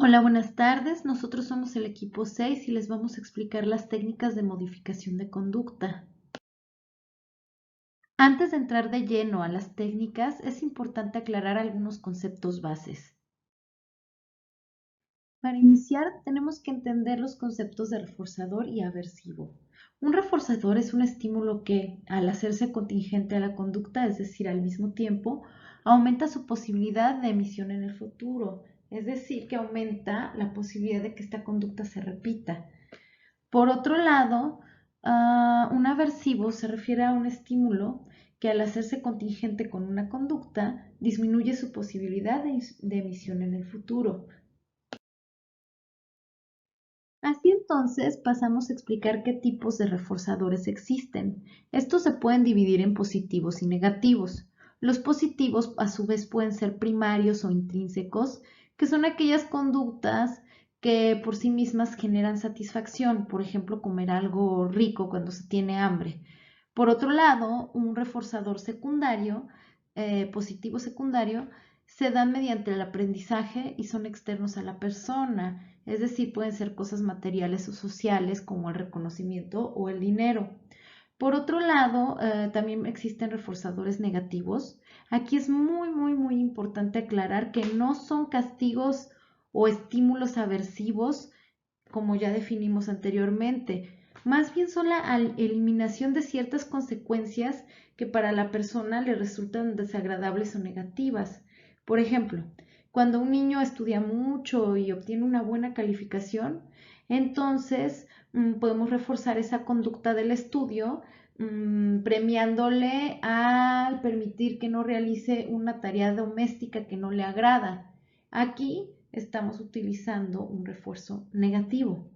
Hola, buenas tardes. Nosotros somos el equipo 6 y les vamos a explicar las técnicas de modificación de conducta. Antes de entrar de lleno a las técnicas, es importante aclarar algunos conceptos bases. Para iniciar, tenemos que entender los conceptos de reforzador y aversivo. Un reforzador es un estímulo que, al hacerse contingente a la conducta, es decir, al mismo tiempo, aumenta su posibilidad de emisión en el futuro, es decir, que aumenta la posibilidad de que esta conducta se repita. Por otro lado, un aversivo se refiere a un estímulo que al hacerse contingente con una conducta disminuye su posibilidad de emisión en el futuro. Así entonces pasamos a explicar qué tipos de reforzadores existen. Estos se pueden dividir en positivos y negativos. Los positivos a su vez pueden ser primarios o intrínsecos, que son aquellas conductas que por sí mismas generan satisfacción, por ejemplo, comer algo rico cuando se tiene hambre. Por otro lado, un reforzador secundario, positivo secundario, se dan mediante el aprendizaje y son externos a la persona, es decir, pueden ser cosas materiales o sociales como el reconocimiento o el dinero. Por otro lado, también existen reforzadores negativos. Aquí es muy importante aclarar que no son castigos o estímulos aversivos, como ya definimos anteriormente. Más bien son la eliminación de ciertas consecuencias que para la persona le resultan desagradables o negativas. Por ejemplo, cuando un niño estudia mucho y obtiene una buena calificación, entonces podemos reforzar esa conducta del estudio premiándole al permitir que no realice una tarea doméstica que no le agrada. Aquí estamos utilizando un refuerzo negativo.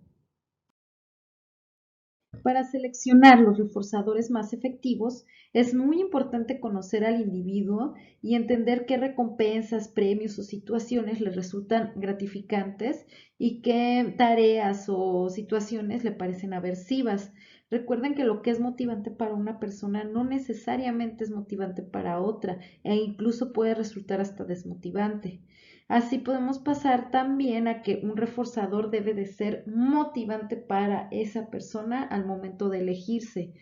Para seleccionar los reforzadores más efectivos, es muy importante conocer al individuo y entender qué recompensas, premios o situaciones le resultan gratificantes y qué tareas o situaciones le parecen aversivas. Recuerden que lo que es motivante para una persona no necesariamente es motivante para otra e incluso puede resultar hasta desmotivante. Así podemos pasar también a que un reforzador debe de ser motivante para esa persona al momento de elegirse.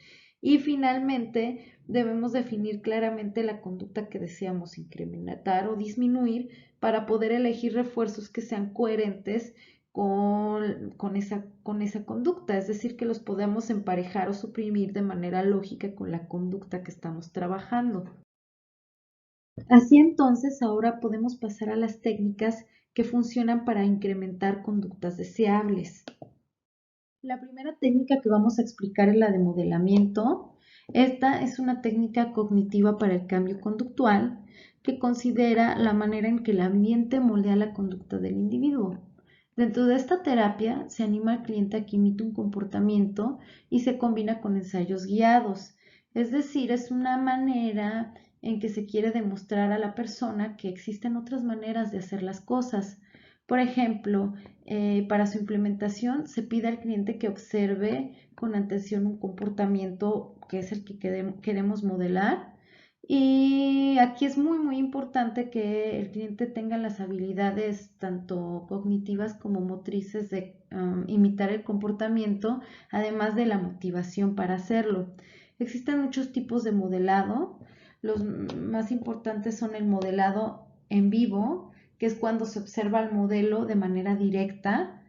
Y finalmente debemos definir claramente la conducta que deseamos incrementar o disminuir para poder elegir refuerzos que sean coherentes con esa conducta, es decir, que los podamos emparejar o suprimir de manera lógica con la conducta que estamos trabajando. Así entonces, ahora podemos pasar a las técnicas que funcionan para incrementar conductas deseables. La primera técnica que vamos a explicar es la de modelamiento. Esta es una técnica cognitiva para el cambio conductual que considera la manera en que el ambiente moldea la conducta del individuo. Dentro de esta terapia se anima al cliente a que imite un comportamiento y se combina con ensayos guiados. Es decir, es una manera en que se quiere demostrar a la persona que existen otras maneras de hacer las cosas. Por ejemplo, para su implementación se pide al cliente que observe con atención un comportamiento que es el que queremos modelar. Y aquí es muy importante que el cliente tenga las habilidades tanto cognitivas como motrices de imitar el comportamiento, además de la motivación para hacerlo. Existen muchos tipos de modelado. Los más importantes son el modelado en vivo, que es cuando se observa el modelo de manera directa,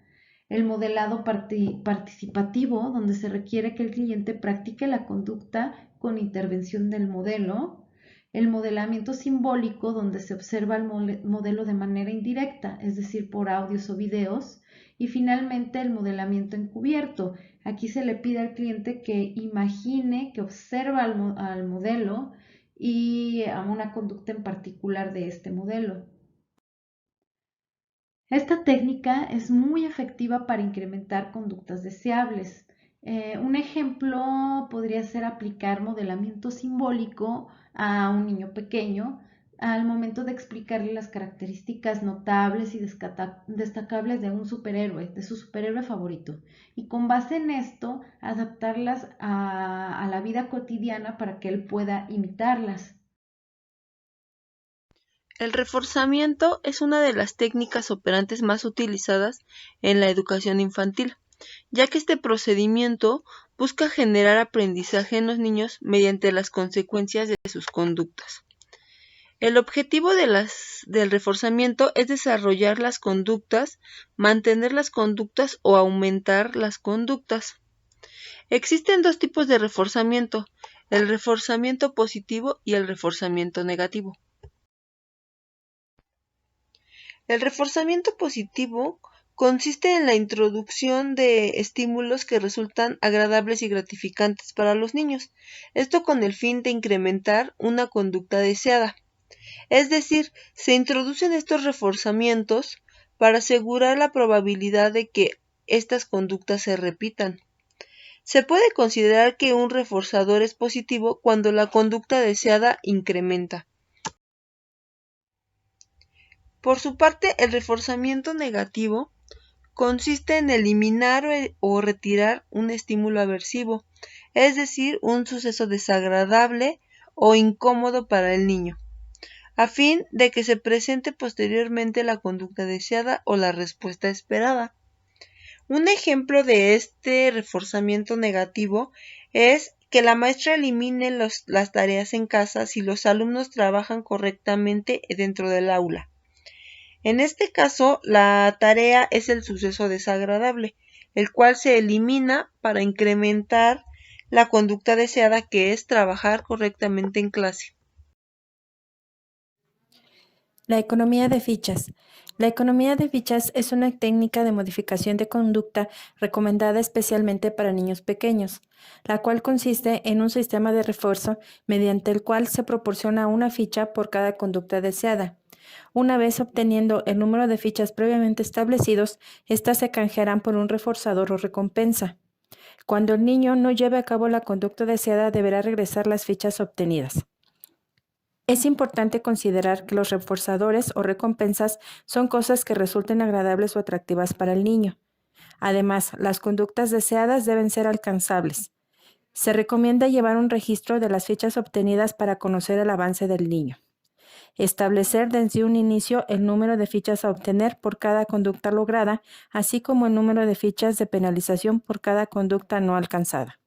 el modelado participativo, donde se requiere que el cliente practique la conducta con intervención del modelo, el modelamiento simbólico, donde se observa el modelo de manera indirecta, es decir, por audios o videos, y finalmente el modelamiento encubierto. Aquí se le pide al cliente que imagine, que observa al modelo y a una conducta en particular de este modelo. Esta técnica es muy efectiva para incrementar conductas deseables. Un ejemplo podría ser aplicar modelamiento simbólico a un niño pequeño al momento de explicarle las características notables y destacables de un superhéroe, de su superhéroe favorito, y con base en esto adaptarlas a la vida cotidiana para que él pueda imitarlas. El reforzamiento es una de las técnicas operantes más utilizadas en la educación infantil, ya que este procedimiento busca generar aprendizaje en los niños mediante las consecuencias de sus conductas. El objetivo del reforzamiento es desarrollar las conductas, mantener las conductas o aumentar las conductas. Existen dos tipos de reforzamiento, el reforzamiento positivo y el reforzamiento negativo. El reforzamiento positivo consiste en la introducción de estímulos que resultan agradables y gratificantes para los niños, esto con el fin de incrementar una conducta deseada. Es decir, se introducen estos reforzamientos para asegurar la probabilidad de que estas conductas se repitan. Se puede considerar que un reforzador es positivo cuando la conducta deseada incrementa. Por su parte, el reforzamiento negativo consiste en eliminar o retirar un estímulo aversivo, es decir, un suceso desagradable o incómodo para el niño, a fin de que se presente posteriormente la conducta deseada o la respuesta esperada. Un ejemplo de este reforzamiento negativo es que la maestra elimine las tareas en casa si los alumnos trabajan correctamente dentro del aula. En este caso, la tarea es el suceso desagradable, el cual se elimina para incrementar la conducta deseada, que es trabajar correctamente en clase. La economía de fichas. La economía de fichas es una técnica de modificación de conducta recomendada especialmente para niños pequeños, la cual consiste en un sistema de refuerzo mediante el cual se proporciona una ficha por cada conducta deseada. Una vez obteniendo el número de fichas previamente establecidos, éstas se canjearán por un reforzador o recompensa. Cuando el niño no lleve a cabo la conducta deseada, deberá regresar las fichas obtenidas. Es importante considerar que los reforzadores o recompensas son cosas que resulten agradables o atractivas para el niño. Además, las conductas deseadas deben ser alcanzables. Se recomienda llevar un registro de las fichas obtenidas para conocer el avance del niño. Establecer desde un inicio el número de fichas a obtener por cada conducta lograda, así como el número de fichas de penalización por cada conducta no alcanzada.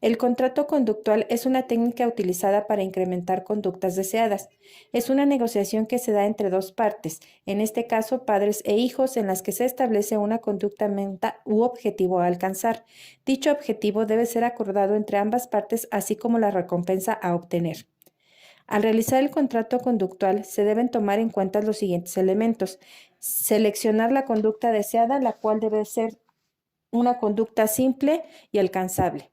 El contrato conductual es una técnica utilizada para incrementar conductas deseadas. Es una negociación que se da entre dos partes, en este caso padres e hijos, en las que se establece una conducta meta u objetivo a alcanzar. Dicho objetivo debe ser acordado entre ambas partes, así como la recompensa a obtener. Al realizar el contrato conductual se deben tomar en cuenta los siguientes elementos. Seleccionar la conducta deseada, la cual debe ser una conducta simple y alcanzable.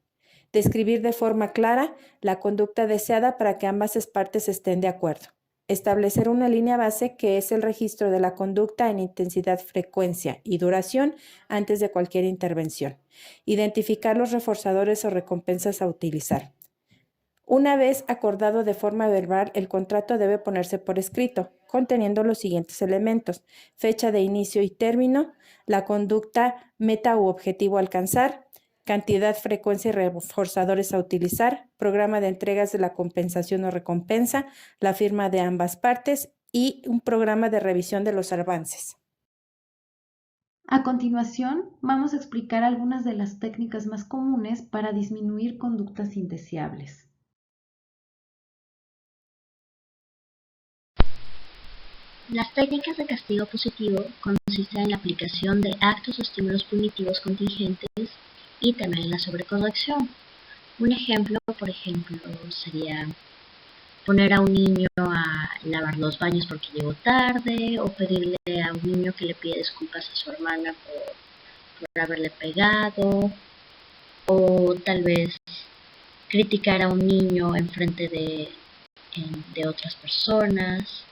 Describir de forma clara la conducta deseada para que ambas partes estén de acuerdo. Establecer una línea base que es el registro de la conducta en intensidad, frecuencia y duración antes de cualquier intervención. Identificar los reforzadores o recompensas a utilizar. Una vez acordado de forma verbal, el contrato debe ponerse por escrito, conteniendo los siguientes elementos: fecha de inicio y término, la conducta, meta u objetivo a alcanzar, cantidad, frecuencia y reforzadores a utilizar, programa de entregas de la compensación o recompensa, la firma de ambas partes y un programa de revisión de los avances. A continuación, vamos a explicar algunas de las técnicas más comunes para disminuir conductas indeseables. Las técnicas de castigo positivo consisten en la aplicación de actos o estímulos punitivos contingentes y también en la sobrecorrección. Un ejemplo, por ejemplo, sería poner a un niño a lavar los baños porque llegó tarde, o pedirle a un niño que le pida disculpas a su hermana por haberle pegado, o tal vez criticar a un niño en frente de otras personas,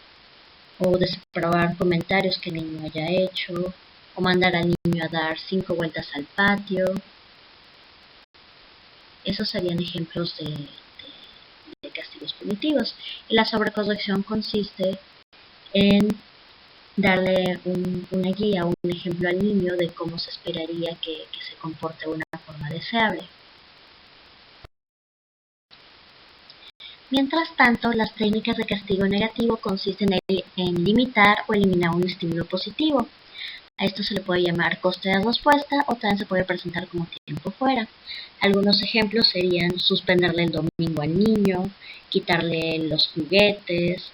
o desaprobar comentarios que el niño haya hecho, o mandar al niño a dar 5 vueltas al patio. Esos serían ejemplos de castigos punitivos. Y la sobrecorrección consiste en darle una guía o un ejemplo al niño de cómo se esperaría que se comporte de una forma deseable. Mientras tanto, las técnicas de castigo negativo consisten en limitar o eliminar un estímulo positivo. A esto se le puede llamar coste de respuesta o también se puede presentar como tiempo fuera. Algunos ejemplos serían suspenderle el domingo al niño, quitarle los juguetes,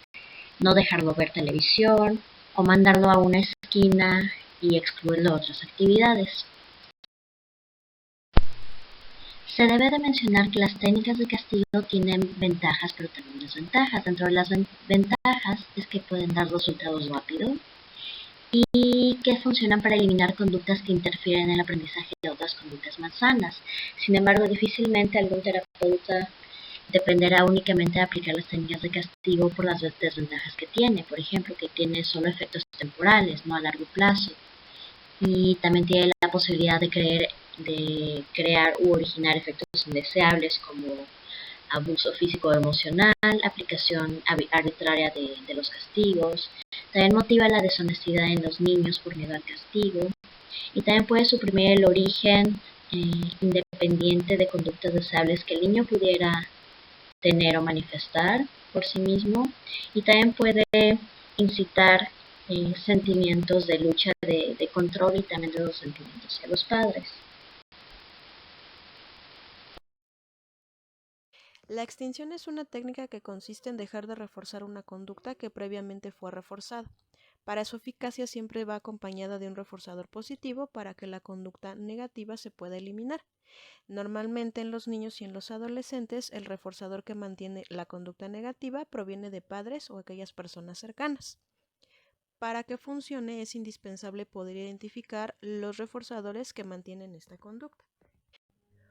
no dejarlo ver televisión o mandarlo a una esquina y excluirlo de otras actividades. Se debe de mencionar que las técnicas de castigo tienen ventajas pero también desventajas. Dentro de las ventajas es que pueden dar resultados rápidos y que funcionan para eliminar conductas que interfieren en el aprendizaje de otras conductas más sanas. Sin embargo, difícilmente algún terapeuta dependerá únicamente de aplicar las técnicas de castigo por las desventajas que tiene. Por ejemplo, que tiene solo efectos temporales, no a largo plazo. Y también tiene la posibilidad de crear u originar efectos indeseables como abuso físico o emocional, aplicación arbitraria de los castigos. También motiva la deshonestidad en los niños por miedo al castigo. Y también puede suprimir el origen independiente de conductas deseables que el niño pudiera tener o manifestar por sí mismo. Y también puede incitar sentimientos de lucha, de control y también de los sentimientos hacia los padres. La extinción es una técnica que consiste en dejar de reforzar una conducta que previamente fue reforzada. Para su eficacia siempre va acompañada de un reforzador positivo para que la conducta negativa se pueda eliminar. Normalmente en los niños y en los adolescentes el reforzador que mantiene la conducta negativa proviene de padres o aquellas personas cercanas. Para que funcione es indispensable poder identificar los reforzadores que mantienen esta conducta.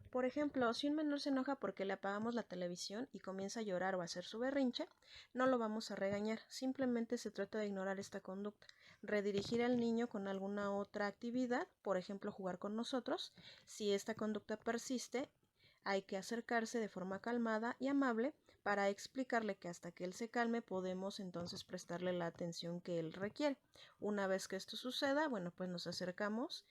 Por ejemplo, si un menor se enoja porque le apagamos la televisión y comienza a llorar o a hacer su berrinche, no lo vamos a regañar, simplemente se trata de ignorar esta conducta, redirigir al niño con alguna otra actividad, por ejemplo jugar con nosotros. Si esta conducta persiste, hay que acercarse de forma calmada y amable para explicarle que hasta que él se calme podemos entonces prestarle la atención que él requiere. Una vez que esto suceda, bueno, pues nos acercamos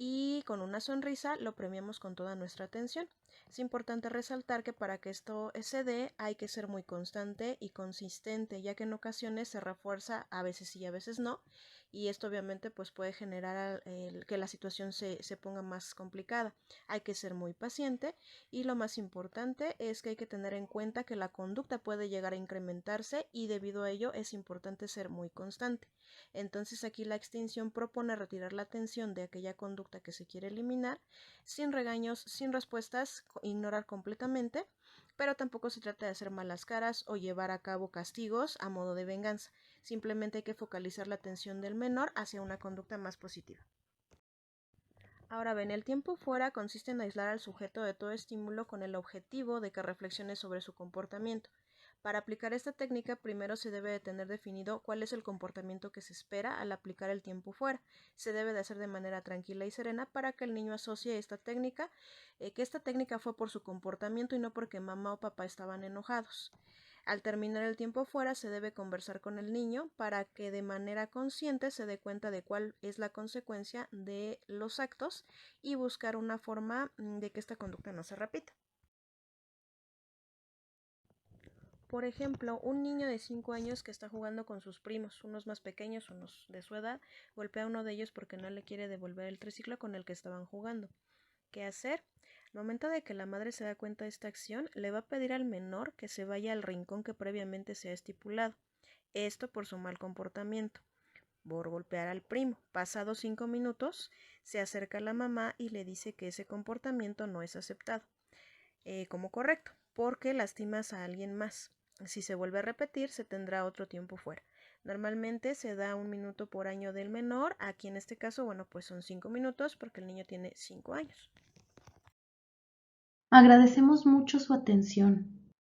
y con una sonrisa lo premiamos con toda nuestra atención. Es importante resaltar que para que esto se dé hay que ser muy constante y consistente, ya que en ocasiones se refuerza, a veces sí y a veces no, y esto obviamente pues puede generar que la situación se ponga más complicada. Hay que ser muy paciente y lo más importante es que hay que tener en cuenta que la conducta puede llegar a incrementarse y debido a ello es importante ser muy constante. Entonces aquí la extinción propone retirar la atención de aquella conducta que se quiere eliminar, sin regaños, sin respuestas, ignorar completamente, pero tampoco se trata de hacer malas caras o llevar a cabo castigos a modo de venganza. Simplemente hay que focalizar la atención del menor hacia una conducta más positiva. Ahora bien, el tiempo fuera consiste en aislar al sujeto de todo estímulo con el objetivo de que reflexione sobre su comportamiento. Para aplicar esta técnica, primero se debe de tener definido cuál es el comportamiento que se espera al aplicar el tiempo fuera. Se debe de hacer de manera tranquila y serena para que el niño asocie esta técnica, que esta técnica fue por su comportamiento y no porque mamá o papá estaban enojados. Al terminar el tiempo fuera se debe conversar con el niño para que de manera consciente se dé cuenta de cuál es la consecuencia de los actos y buscar una forma de que esta conducta no se repita. Por ejemplo, un niño de 5 años que está jugando con sus primos, unos más pequeños, unos de su edad, golpea a uno de ellos porque no le quiere devolver el triciclo con el que estaban jugando. ¿Qué hacer? Al momento de que la madre se da cuenta de esta acción, le va a pedir al menor que se vaya al rincón que previamente se ha estipulado. Esto por su mal comportamiento, por golpear al primo. Pasados 5 minutos, se acerca a la mamá y le dice que ese comportamiento no es aceptado como correcto, porque lastimas a alguien más. Si se vuelve a repetir, se tendrá otro tiempo fuera. Normalmente se da 1 minuto por año del menor. Aquí en este caso, bueno, pues son 5 minutos porque el niño tiene 5 años. Agradecemos mucho su atención.